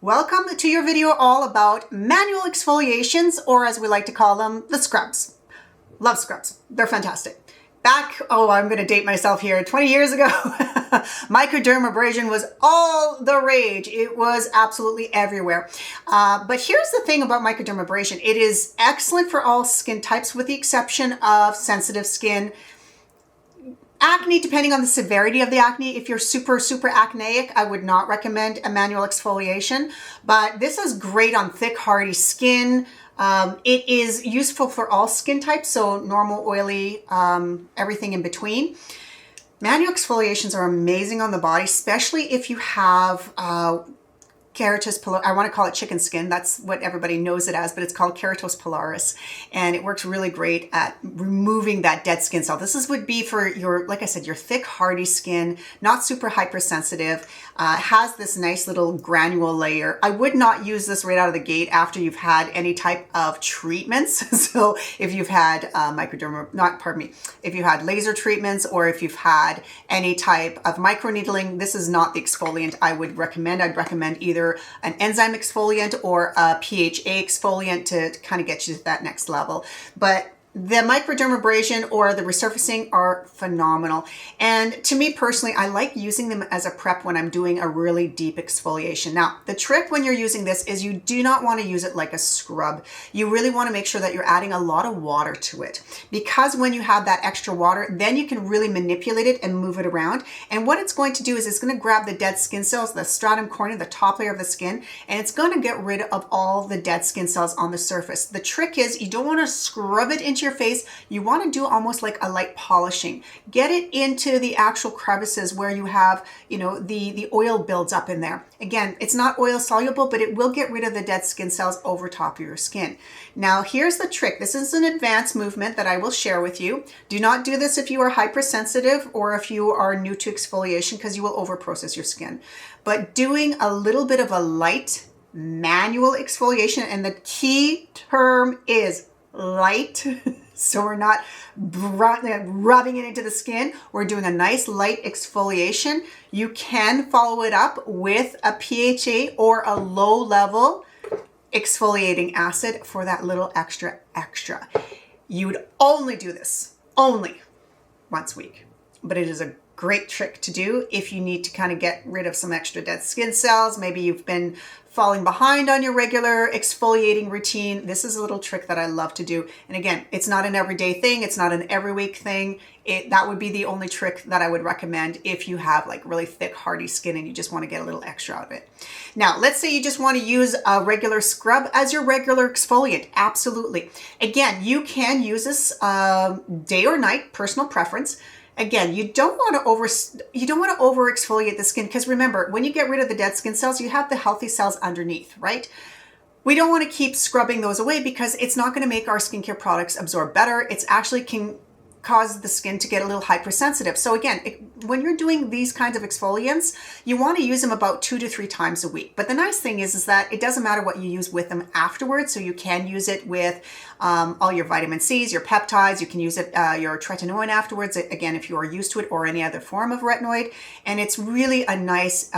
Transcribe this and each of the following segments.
Welcome to your video all about manual exfoliations, or as we like to call them, the scrubs. Love scrubs. They're fantastic. I'm going to date myself here, 20 years ago, microdermabrasion was all the rage. It was absolutely everywhere. But here's the thing about microdermabrasion. It is excellent for all skin types with the exception of sensitive skin. Acne, depending on the severity of the acne. If you're super acneic, I would not recommend a manual exfoliation, but this is great on thick, hardy skin. It is useful for all skin types, so normal, oily, everything in between. Manual exfoliations are amazing on the body, especially if you have Keratos pilaris. I want to call it chicken skin. That's what everybody knows it as, but it's called Keratos pilaris, and it works really great at removing that dead skin cell. This would be for your, like I said, your thick, hardy skin, not super hypersensitive. Has this nice little granule layer. I would not use this right out of the gate after you've had any type of treatments. So if you've had if you had laser treatments, or if you've had any type of microneedling, this is not the exfoliant I would recommend. I'd recommend either an enzyme exfoliant or a PHA exfoliant to kind of get you to that next level. But the microdermabrasion or the resurfacing are phenomenal. And to me personally, I like using them as a prep when I'm doing a really deep exfoliation. Now, the trick when you're using this is you do not want to use it like a scrub. You really want to make sure that you're adding a lot of water to it, because when you have that extra water, then you can really manipulate it and move it around. And what it's going to do is it's going to grab the dead skin cells, the stratum corneum, the top layer of the skin, and it's going to get rid of all the dead skin cells on the surface. The trick is you don't want to scrub it into your face. You want to do almost like a light polishing. Get it into the actual crevices where you have, the oil builds up in there. Again, it's not oil soluble, but it will get rid of the dead skin cells over top of your skin. Now, here's the trick. This is an advanced movement that I will share with you. Do not do this if you are hypersensitive or if you are new to exfoliation, because you will overprocess your skin. But doing a little bit of a light manual exfoliation, and the key term is light. So we're not rubbing it into the skin. We're doing a nice light exfoliation. You can follow it up with a PHA or a low level exfoliating acid for that little extra. You would only do this only once a week, but it is a great trick to do if you need to kind of get rid of some extra dead skin cells. Maybe you've been falling behind on your regular exfoliating routine. This is a little trick that I love to do. And again, it's not an everyday thing. It's not an every week thing. That would be the only trick that I would recommend if you have like really thick, hardy skin and you just want to get a little extra out of it. Now, let's say you just want to use a regular scrub as your regular exfoliant. Absolutely. Again, you can use this day or night, personal preference. Again, you don't want to over exfoliate the skin, because remember, when you get rid of the dead skin cells, you have the healthy cells underneath, right? We don't want to keep scrubbing those away, because it's not going to make our skincare products absorb better. It's actually can cause the skin to get a little hypersensitive. So again, when you're doing these kinds of exfoliants, you want to use them about 2 to 3 times a week. But the nice thing is that it doesn't matter what you use with them afterwards. So you can use it with all your vitamin C's, your peptides. You can use it, your tretinoin afterwards, again, if you are used to it, or any other form of retinoid. And it's really a nice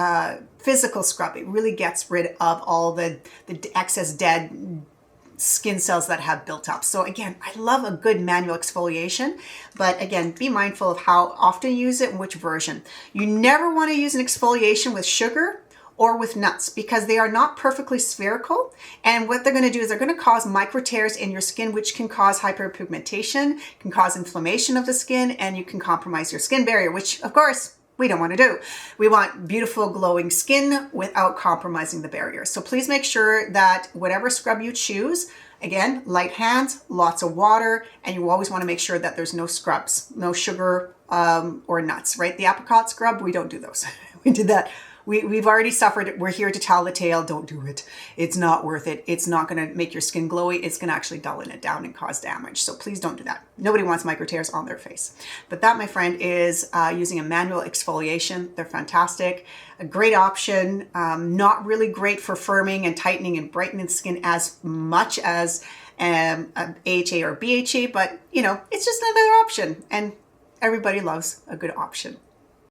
physical scrub. It really gets rid of all the excess dead skin cells that have built up. So again, I love a good manual exfoliation, but again, be mindful of how often you use it and which version. You never want to use an exfoliation with sugar or with nuts, because they are not perfectly spherical. And what they're going to do is they're going to cause microtears in your skin, which can cause hyperpigmentation, can cause inflammation of the skin, and you can compromise your skin barrier, which of course, we don't want to do. We want beautiful glowing skin without compromising the barrier. So please make sure that whatever scrub you choose, again, light hands, lots of water, and you always want to make sure that there's no scrubs, no sugar or nuts, right? The apricot scrub, we don't do those. We did that. We've already suffered. We're here to tell the tale. Don't do it. It's not worth it. It's not going to make your skin glowy. It's going to actually dull it down and cause damage. So please don't do that. Nobody wants microtears on their face. But that, my friend, is using a manual exfoliation. They're fantastic. A great option. Not really great for firming and tightening and brightening skin as much as AHA or BHA, but it's just another option. And everybody loves a good option.